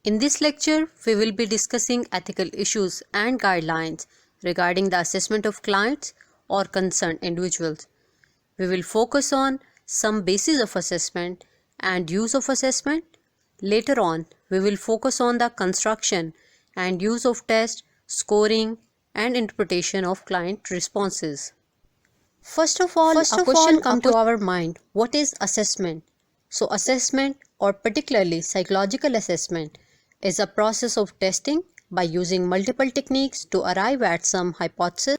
In this lecture, we will be discussing ethical issues and guidelines regarding the assessment of clients or concerned individuals. We will focus on some bases of assessment and use of assessment. Later on, we will focus on the construction and use of test, scoring, and interpretation of client responses. First of all, a question comes to our mind: what is assessment? So, assessment, or particularly psychological assessment, is a process of testing by using multiple techniques to arrive at some hypothesis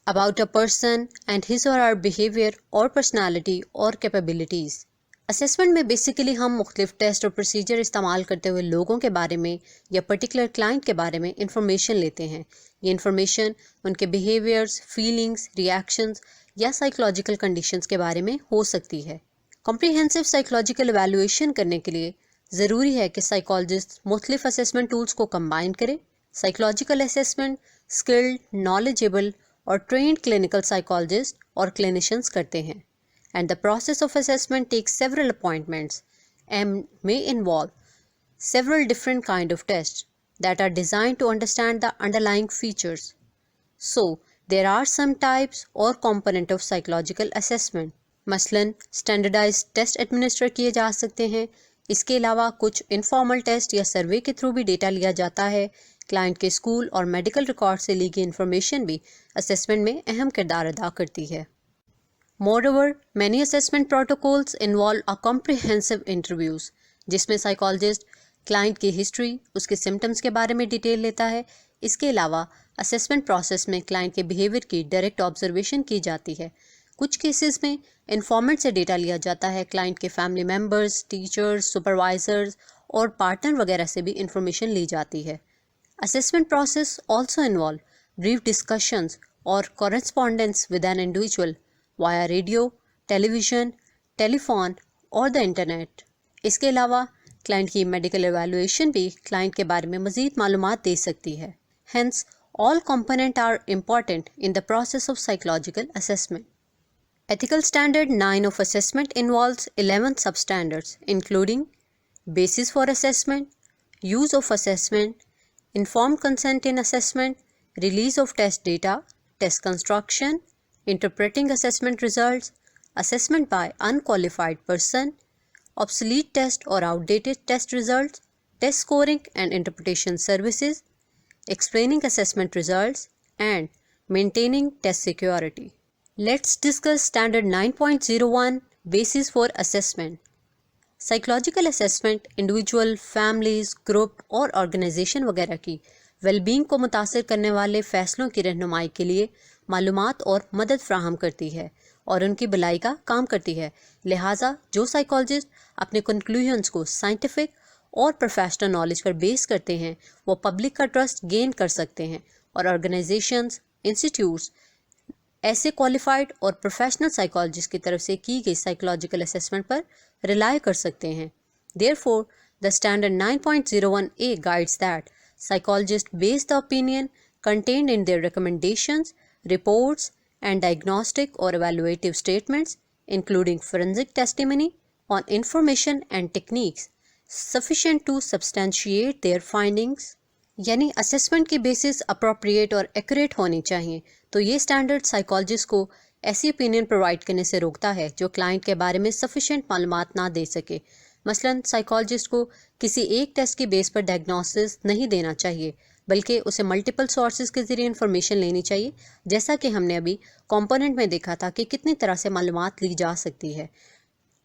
about a person and his or her behavior or personality or capabilities. Assessment में basically हम मुख्तलिफ test और procedure इस्तेमाल करते हुए लोगों के बारे में या पर्टिकुलर क्लाइंट के बारे में इंफॉर्मेशन लेते हैं। ये इंफॉर्मेशन उनके बिहेवियर्स, फीलिंग्स, रिएक्शंस या साइकोलॉजिकल कंडीशंस के बारे में हो सकती है। कॉम्प्रिहेंसिव साइकोलॉजिकल एवैल्यूएशन करने के लिए ज़रूरी है कि साइकोलॉजिस्ट मुख्तलिफ असेसमेंट टूल्स को कंबाइन करे। साइकोलॉजिकल असेसमेंट स्किल्ड, नॉलेजेबल और ट्रेंड क्लिनिकल साइकोलॉजिस्ट और क्लिनिशियंस करते हैं। And the process of assessment takes several appointments and may involve several different kind of tests that are designed to understand the underlying features. So, there are some types or component of psychological assessment. मसलन standardized test administer किए जा सकते हैं। इसके अलावा कुछ informal test या सर्वे के थ्रू भी डेटा लिया जाता है। क्लाइंट के स्कूल और मेडिकल रिकॉर्ड से ली गई इंफॉर्मेशन भी असेसमेंट में अहम किरदार अदा करती है। Moreover, many assessment protocols involve a comprehensive interviews, जिसमें साइकोलॉजिस्ट क्लाइंट की हिस्ट्री, उसके सिम्टम्स के बारे में डिटेल लेता है। इसके अलावा असेसमेंट प्रोसेस में क्लाइंट के बिहेवियर की डायरेक्ट ऑब्जर्वेशन की जाती है। कुछ केसेस में इन्फॉर्मेंट से डेटा लिया जाता है। क्लाइंट के फैमिली मेम्बर्स, टीचर्स, सुपरवाइजर्स और पार्टनर वगैरह से भी इंफॉर्मेशन ली जाती है। Assessment process also involve brief discussions और correspondence with an individual via radio, television, telephone और द इंटरनेट। इसके अलावा क्लाइंट की मेडिकल एवैल्यूएशन भी क्लाइंट के बारे में मज़ीद मालूमात दे सकती है। Hence, all components are important in the process of psychological assessment. Ethical Standard 9 of assessment involves 11 substandards, including basis for assessment, use of assessment, informed consent in assessment, release of test data, test construction, interpreting assessment results, assessment by unqualified person, obsolete test or outdated test results, test scoring and interpretation services, explaining assessment results, and maintaining test security. Let's discuss Standard 9.01 Basis for Assessment. Psychological assessment individual, families, group और organisation वगैरह की wellbeing को मुतासर करने वाले फ़ैसलों की रहनुमाई के लिए मालूमात और मदद फ्राहम करती है और उनकी भलाई का काम करती है। लिहाजा जो साइकोलॉजिस्ट अपने कंक्लूजन्स को साइंटिफिक और प्रोफेशनल नॉलेज पर बेस करते हैं वो पब्लिक का ट्रस्ट गेन कर सकते हैं और ऑर्गेनाइजेशंस, इंस्टीट्यूट्स ऐसे क्वालिफाइड और प्रोफेशनल साइकोलॉजिस्ट की तरफ से की गई साइकोलॉजिकल असेसमेंट पर रिलाई कर सकते हैं। Therefore, the Standard 9.01A guides that psychologists base the opinion contained in their recommendations, reports, and diagnostic or evaluative statements, including forensic testimony, on information and techniques sufficient to substantiate their findings. यानी assessment की basis appropriate और accurate होनी चाहिए। तो ये standard psychologist को ऐसी opinion provide करने से रोकता है जो क्लाइंट के बारे में सफिशिएंट मालूमात ना दे सके। मसलन साइकोलॉजिस्ट को किसी एक टेस्ट की बेस पर डायग्नोसिस नहीं देना चाहिए, बल्कि उसे मल्टीपल सोर्सेज के ज़रिए इंफॉर्मेशन लेनी चाहिए, जैसा कि हमने अभी कंपोनेंट में देखा था कि कितनी तरह से मालूमात ली जा सकती है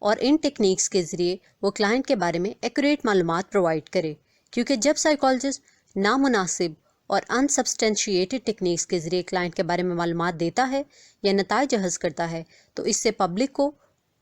और इन टेक्निक्स के ज़रिए वो क्लाइंट के बारे में एक्यूरेट मालूमात प्रोवाइड करे। क्योंकि जब साइकोलॉजिस्ट नामुनासिब और अनसब्सटेंशिएटेड टेक्निक्स के ज़रिए क्लाइंट के बारे में मालूमात देता है या नताइज हज़ करता है तो इससे पब्लिक को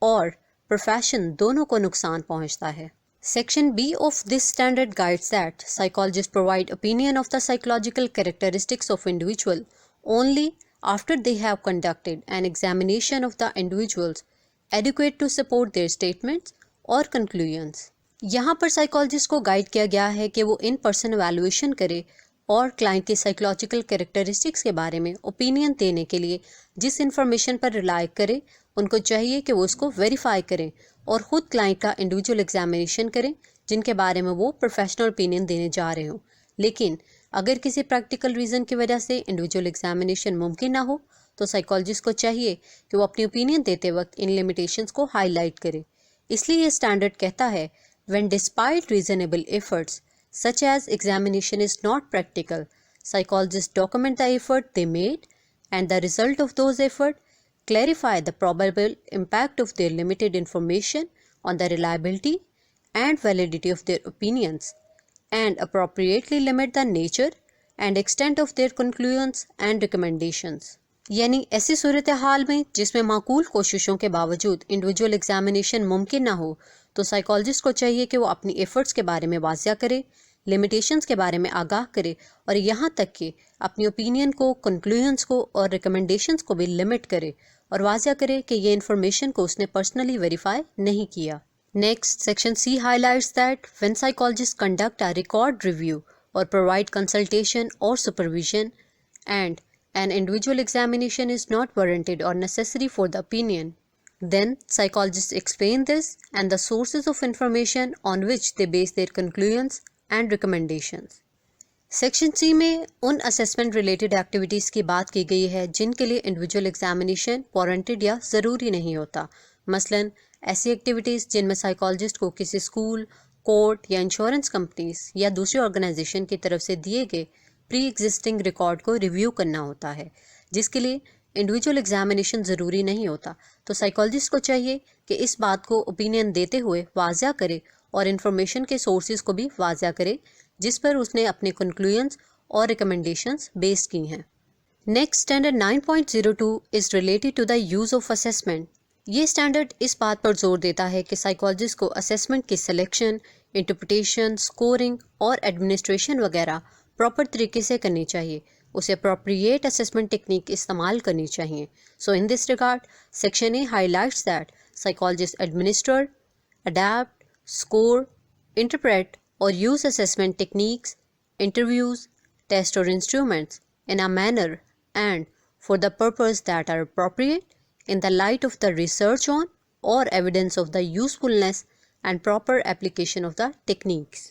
और प्रोफेशन दोनों को नुकसान पहुंचता है। Section B of this standard guides that psychologists provide opinion of the psychological characteristics of individual only after they have conducted an examination of the individuals adequate to support their statements or conclusions. यहाँ पर psychologist को guide किया गया है कि वो in person evaluation करे और क्लाइंट की साइकोलॉजिकल कैरेक्टरिस्टिक्स के बारे में ओपिनियन देने के लिए जिस इंफॉर्मेशन पर रिलाई करे उनको चाहिए कि वो उसको वेरीफाई करें और ख़ुद क्लाइंट का इंडिविजुअल एग्जामिनेशन करें जिनके बारे में वो प्रोफेशनल ओपिनियन देने जा रहे हों। लेकिन अगर किसी प्रैक्टिकल रीज़न की वजह से इंडिविजुअल एग्जामिनेशन मुमकिन ना हो तो साइकोलॉजिस्ट को चाहिए कि वो अपनी ओपिनियन देते वक्त इन लिमिटेशंस को हाईलाइट करे। इसलिए ये स्टैंडर्ड कहता है, when despite reasonable efforts such as examination is not practical, psychologists document the effort they made and the result of those efforts, clarify the probable impact of their limited information on the reliability and validity of their opinions, and appropriately limit the nature and extent of their conclusions and recommendations. यानी ऐसी सूरत हाल में जिसमें माकूल कोशिशों के बावजूद individual examination मुमकिन ना हो तो साइकोलॉजिस्ट को चाहिए कि वो अपनी एफर्ट्स के बारे में वाज़िया करे, लिमिटेशंस के बारे में आगाह करे और यहाँ तक कि अपनी ओपिनियन को, कंक्लूजन्स को और रिकमेंडेशंस को भी लिमिट करे और वाज़िया करे कि ये इन्फॉर्मेशन को उसने पर्सनली वेरीफाई नहीं किया। Next, section C highlights that when psychologist conduct a record review और प्रोवाइड कंसल्टेशन और supervision and an individual examination is not warranted or necessary for the opinion, then psychologists explain this and the sources of information on which they base their conclusions and recommendations. Section C में उन assessment related activities की बात की गई है जिनके लिए individual examination warranted या ज़रूरी नहीं होता। मसलन ऐसी एक्टिविटीज़ जिनमें साइकोलॉजिस्ट को किसी स्कूल, कोर्ट या इंश्योरेंस कंपनीज या दूसरी ऑर्गेनाइजेशन की तरफ से दिए गए प्री एग्जिस्टिंग रिकॉर्ड को रिव्यू करना होता है, जिसके लिए इंडिविजुअल एग्जामिनेशन ज़रूरी नहीं होता। तो साइकोलॉजिस्ट को चाहिए कि इस बात को ओपिनियन देते हुए वाज़िया करे और इन्फॉर्मेशन के सोर्सेज को भी वाज़िया करे जिस पर उसने अपने कंक्लूजन्स और रिकमेंडेशंस बेस की हैं। Next, standard 9.02 is related to the use of assessment. ये स्टैंडर्ड इस बात पर जोर देता है कि साइकोलॉजिस्ट को असेसमेंट की सिलेक्शन, इंटरप्रिटेशन, स्कोरिंग और एडमिनिस्ट्रेशन वगैरह प्रॉपर तरीके से करनी चाहिए। उसे अप्रोप्रिएट असेसमेंट टेक्निक इस्तेमाल करनी चाहिए। So in this regard section A highlights that psychologist administer, adapt, score, interpret और use assessment techniques, interviews, test और instruments in a manner and for the purpose that are appropriate in the light of the research on or evidence of the usefulness and proper application of the techniques.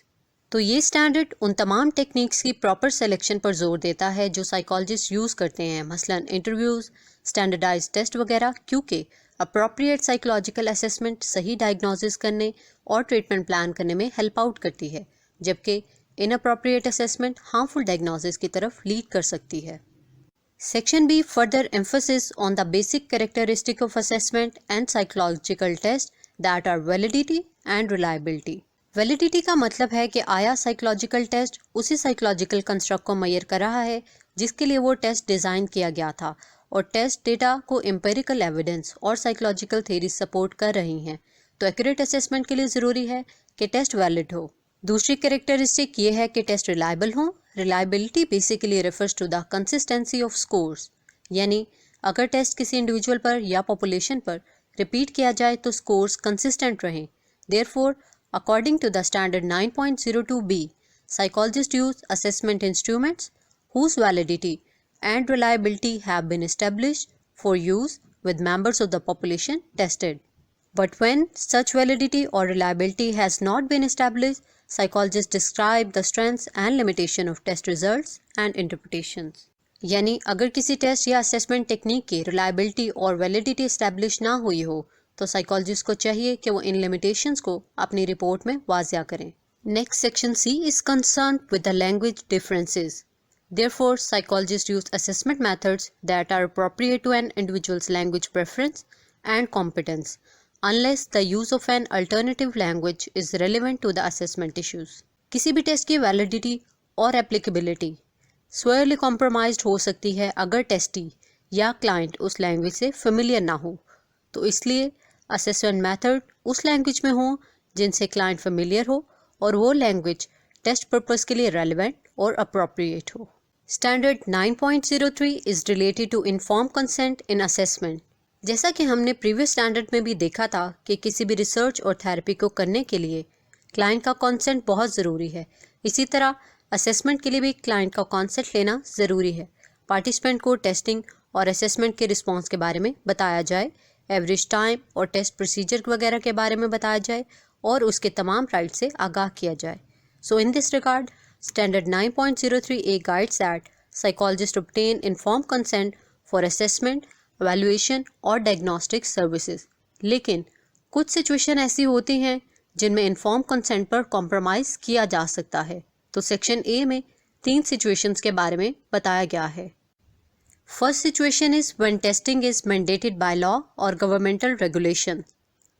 तो ये standard उन तमाम techniques की proper selection पर जोर देता है जो साइकोलॉजिस्ट यूज़ करते हैं, मसलन इंटरव्यूज़, स्टैंडर्डाइज टेस्ट वगैरह, क्योंकि अप्रोप्रिएट साइकोलॉजिकल असेसमेंट सही डायग्नोसिस करने और ट्रीटमेंट प्लान करने में हेल्प आउट करती है, जबकि इनअप्रोप्रिएट असेसमेंट हार्मफुल डायग्नोसिस की तरफ लीड कर सकती है। Section B further emphasis on the basic characteristic of assessment and psychological test that are validity and reliability. Validity का मतलब है कि आया साइकोलॉजिकल टेस्ट उसी साइकोलॉजिकल कंस्ट्रक्ट को मैयर कर रहा है जिसके लिए वो टेस्ट डिज़ाइन किया गया था और टेस्ट डेटा को एम्पेरिकल एविडेंस और साइकोलॉजिकल थ्योरी सपोर्ट कर रही हैं। तो एक्यूरेट असेसमेंट के लिए ज़रूरी है कि टेस्ट वैलिड हो। दूसरी कैरेक्टरिस्टिक ये है कि टेस्ट रिलायबल हो। Reliability basically refers to the consistency of scores, यानी अगर टेस्ट किसी इंडिविजुअल पर या पॉपुलेशन पर रिपीट किया जाए तो स्कोर्स कंसिस्टेंट रहें। Therefore according to the standard 9.02b, psychologists use assessment instruments whose validity and reliability have been established for use with members of the population tested. But when such validity or reliability has not been established, psychologists describe the strengths and limitation of test results and interpretations. यानी अगर किसी test या assessment technique की reliability और validity establish ना हुई हो तो साइकोलॉजिस्ट को चाहिए कि वो इन लिमिटेशंस को अपनी रिपोर्ट में वाज़िया करें। Next, section C is concerned with the language differences. Therefore psychologist use assessment methods that are appropriate to an individual's language preference and competence unless the use of an alternative language is relevant to the assessment issues. किसी भी test की validity और applicability स्वेयरली compromised हो सकती है अगर tasty या client उस लैंग्वेज से फेमिलियर ना हो। तो इसलिए असेसमेंट मेथड उस लैंग्वेज में हो जिनसे क्लाइंट फेमिलियर हो और वो लैंग्वेज टेस्ट पर्पस के लिए रेलिवेंट और अप्रोप्रिएट हो। Standard 9.03 is related to inform consent in assessment. जैसा कि हमने प्रीवियस स्टैंडर्ड में भी देखा था कि किसी भी रिसर्च और थेरेपी को करने के लिए क्लाइंट का कंसेंट बहुत ज़रूरी है। इसी तरह असेसमेंट के लिए भी क्लाइंट का कंसेंट लेना ज़रूरी है। पार्टिसिपेंट को टेस्टिंग और असेसमेंट के रिस्पॉन्स के बारे में बताया जाए, एवरेज टाइम और टेस्ट प्रोसीजर वगैरह के बारे में बताया जाए और उसके तमाम राइट से आगाह किया जाए। So in this regard standard 9.03A guides that psychologist obtain informed consent for assessment, evaluation और diagnostic services। लेकिन कुछ सिचुएशन ऐसी होती हैं जिनमें इन्फॉर्म कंसेंट पर कॉम्प्रोमाइज़ किया जा सकता है। तो सेक्शन ए में 3 सिचुएशंस के बारे में बताया गया है। First situation is when testing is mandated by law और governmental regulation.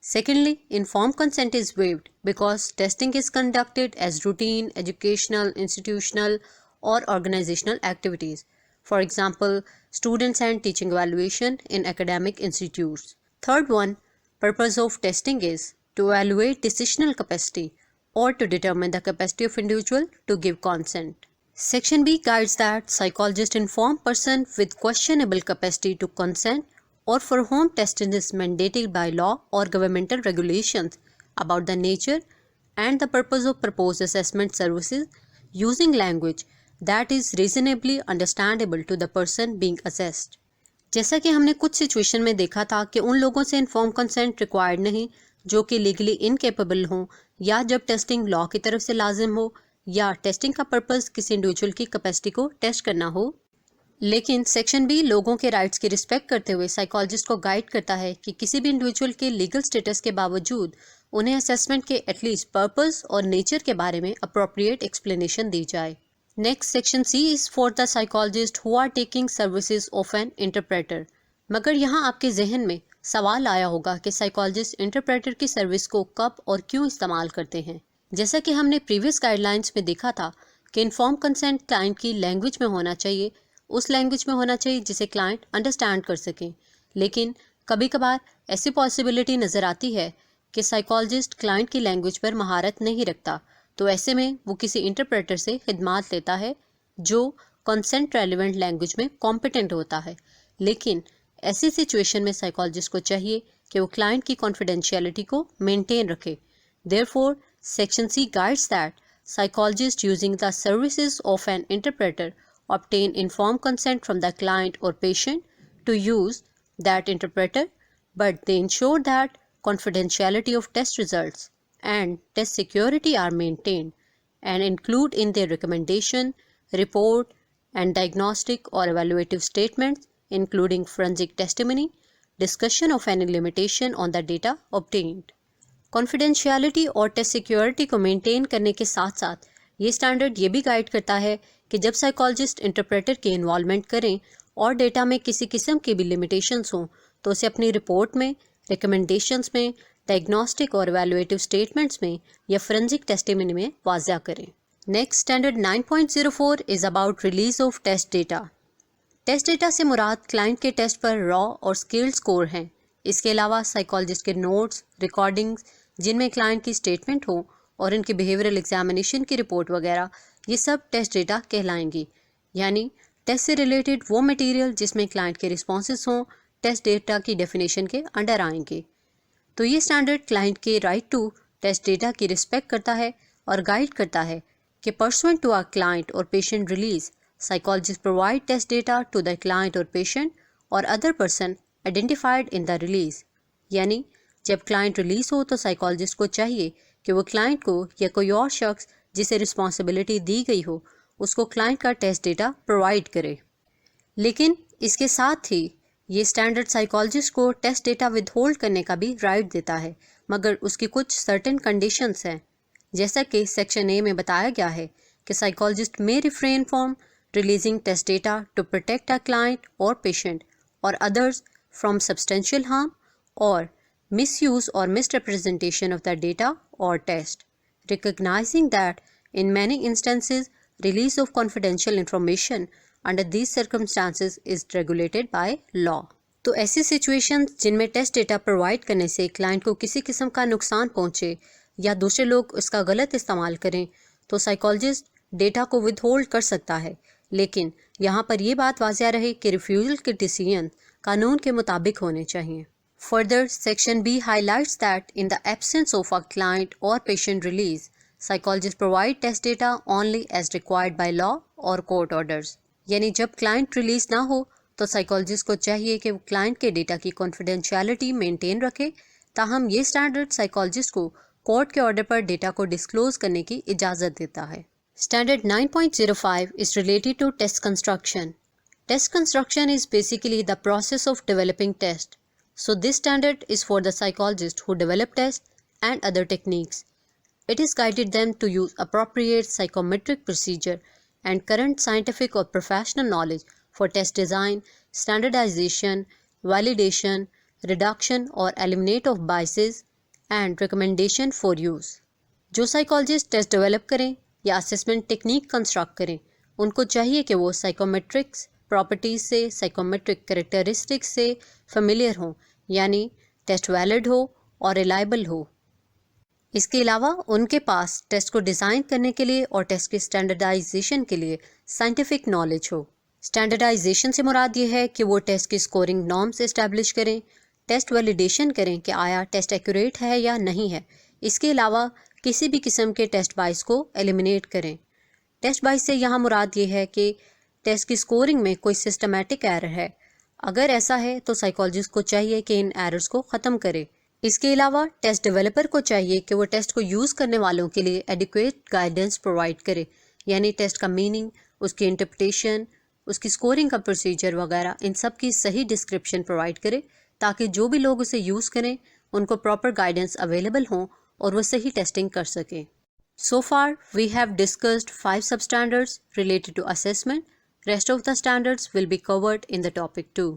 Secondly, informed consent is waived because testing is conducted as routine, educational, institutional, or organizational activities. For example, students and teaching evaluation in academic institutes. Third one, purpose of testing is to evaluate decisional capacity or to determine the capacity of individual to give consent. Section B guides that psychologist inform person with questionable capacity to consent or for whom testing is mandated by law or governmental regulations about the nature and the purpose of proposed assessment services using language that is reasonably understandable to the person being assessed. जैसा कि हमने कुछ situation में देखा था कि उन लोगों से इन्फॉर्म कंसेंट रिक्वायर्ड नहीं जो कि लीगली इनकेपेबल हों, या जब टेस्टिंग लॉ की तरफ से लाजिम हो, या टेस्टिंग का पर्पस किसी इंडिविजुअल की कैपेसिटी को टेस्ट करना हो। लेकिन सेक्शन बी लोगों के राइट्स की रिस्पेक्ट करते हुए साइकोलॉजिस्ट को गाइड करता है कि किसी भी इंडिविजुअल के लीगल स्टेटस के बावजूद उन्हें असेसमेंट के एटलीस्ट पर्पस और नेचर के बारे में अप्रोप्रिएट एक्सप्लेनेशन दी जाए। Next section C is for the psychologist who are taking services of an interpreter. मगर यहाँ आपके जहन में सवाल आया होगा कि साइकोलॉजिस्ट इंटरप्रेटर की सर्विस को कब और क्यों इस्तेमाल करते हैं। जैसा कि हमने प्रीवियस गाइडलाइंस में देखा था कि इन्फॉर्म कंसेंट क्लाइंट की लैंग्वेज में होना चाहिए, उस लैंग्वेज में होना चाहिए जिसे क्लाइंट अंडरस्टैंड कर सकें। लेकिन कभी कभार ऐसी पॉसिबिलिटी नज़र आती है कि साइकोलॉजिस्ट क्लाइंट की लैंग्वेज पर महारत नहीं रखता, तो ऐसे में वो किसी इंटरप्रेटर से खिदमात लेता है जो कंसेंट रेलिवेंट लैंग्वेज में कॉम्पिटेंट होता है। लेकिन ऐसी सिचुएशन में साइकोलॉजिस्ट को चाहिए कि वो क्लाइंट की कॉन्फिडेंशियलिटी को मेंटेन रखे। Therefore section C guides that psychologist using the services of an interpreter obtain informed consent from the client or patient to use that interpreter, but they ensure that confidentiality of test results and test security are maintained and include in their recommendation, report, and diagnostic or evaluative statements, including forensic testimony, discussion of any limitation on the data obtained. Confidentiality और test security को maintain करने के साथ साथ ये standard ये भी guide करता है कि जब साइकोलॉजिस्ट इंटरप्रेटर की इन्वॉल्वमेंट करें और डेटा में किसी किस्म की भी लिमिटेशंस हों तो उसे अपनी रिपोर्ट में, रिकमेंडेशंस में, डायग्नोस्टिक और एवेलुएटिव स्टेटमेंट्स में या फोरेंसिक टेस्टिमनी में वाज़ा करें। Next standard 9.04 is about release of test data. Test data से मुराद क्लाइंट के टेस्ट पर रॉ और स्केल्ड स्कोर हैं। इसके अलावा साइकोलॉजिस्ट के नोट्स, रिकॉर्डिंग्स जिनमें क्लाइंट की स्टेटमेंट हो और इनकी बिहेवियरल एग्जामिनेशन की रिपोर्ट वगैरह, ये सब टेस्ट डेटा कहलाएंगी। यानी टेस्ट से रिलेटेड वो मटेरियल जिसमें क्लाइंट के रिस्पॉन्सेस हों टेस्ट डेटा की डेफिनेशन के अंडर आएंगे। तो ये स्टैंडर्ड क्लाइंट के राइट टू टेस्ट डेटा की रिस्पेक्ट करता है और गाइड करता है कि पर्सुएंट टू अ क्लाइंट और patient release, psychologist provide test data to the client और पेशेंट और other person identified in the release. यानी जब क्लाइंट रिलीज हो तो साइकोलॉजिस्ट को चाहिए कि वो क्लाइंट को या कोई और शख्स जिसे रिस्पॉन्सिबिलिटी दी गई हो उसको क्लाइंट का टेस्ट डेटा प्रोवाइड करे। लेकिन इसके साथ ही ये स्टैंडर्ड साइकोलॉजिस्ट को टेस्ट डेटा विदहोल्ड करने का भी राइट देता है, मगर उसकी कुछ सर्टेन कंडीशंस हैं। जैसा कि सेक्शन ए में बताया गया है कि psychologist may refrain from releasing test data to protect a client और पेशेंट और अदर्स फ्रॉम सब्सटेंशियल हार्म और misuse or misrepresentation of the data or test, recognizing that in many instances release of confidential information under these circumstances is regulated by law। तो ऐसी situations जिनमें test data provide करने से client को किसी किस्म का नुकसान पहुंचे या दूसरे लोग उसका गलत इस्तेमाल करें तो साइकोलॉजिस्ट डेटा को विदहोल्ड कर सकता है। लेकिन यहाँ पर यह बात वाज़िया रहे कि रिफ्यूज़ल के डिसीजन कानून के मुताबिक होने चाहिए। Further, Section B highlights that in the absence of a client or patient release, psychologists provide test data only as required by law or court orders। यानी जब क्लाइंट रिलीज ना हो तो साइकोलॉजिस्ट को चाहिए कि वो क्लाइंट के डेटा की कॉन्फिडेंशियलिटी मेंटेन रखे। ताहम ये स्टैंडर्ड साइकोलॉजिस्ट को कोर्ट के ऑर्डर पर डेटा को डिस्क्लोज करने की इजाज़त देता है। Standard 9.05 is related to test construction. Test construction is basically the process of developing tests. So this standard is for the psychologists who develop tests and other techniques. It has guided them to use appropriate psychometric procedure and current scientific or professional knowledge for test design, standardization, validation, reduction or eliminate of biases and recommendation for use. जो psychologist test develop करें या assessment technique construct करें, उनको चाहिए कि वो psychometrics properties से, psychometric characteristics से फेमिलियर हों, यानी टेस्ट वैलिड हो और रिलायबल हो। इसके अलावा उनके पास टेस्ट को डिज़ाइन करने के लिए और टेस्ट के स्टैंडर्डाइजेशन के लिए साइंटिफिक नॉलेज हो। स्टैंडर्डाइजेशन से मुराद ये है कि वो टेस्ट की स्कोरिंग नॉर्म्स इस्टेब्लिश करें, टेस्ट वैलिडेशन करें कि आया टेस्ट एक्यूरेट है या नहीं है। इसके अलावा किसी भी किस्म के टेस्ट बाइस को एलिमिनेट करें। टेस्ट बाइस से यहाँ मुराद ये है कि टेस्ट की स्कोरिंग में कोई सिस्टमैटिक एरर है। अगर ऐसा है तो साइकोलॉजिस्ट को चाहिए कि इन एरर्स को ख़त्म करे। इसके अलावा टेस्ट डेवलपर को चाहिए कि वो टेस्ट को यूज़ करने वालों के लिए एडिक्वेट गाइडेंस प्रोवाइड करे, यानी टेस्ट का मीनिंग, उसकी इंटरप्रिटेशन, उसकी स्कोरिंग का प्रोसीजर वगैरह इन सब की सही डिस्क्रिप्शन प्रोवाइड करे, ताकि जो भी लोग उसे यूज़ करें उनको प्रॉपर गाइडेंस अवेलेबल हों और वो सही टेस्टिंग कर सकें। So far, we have discussed 5 substandards related to assessment. Rest of the standards will be covered in the topic 2.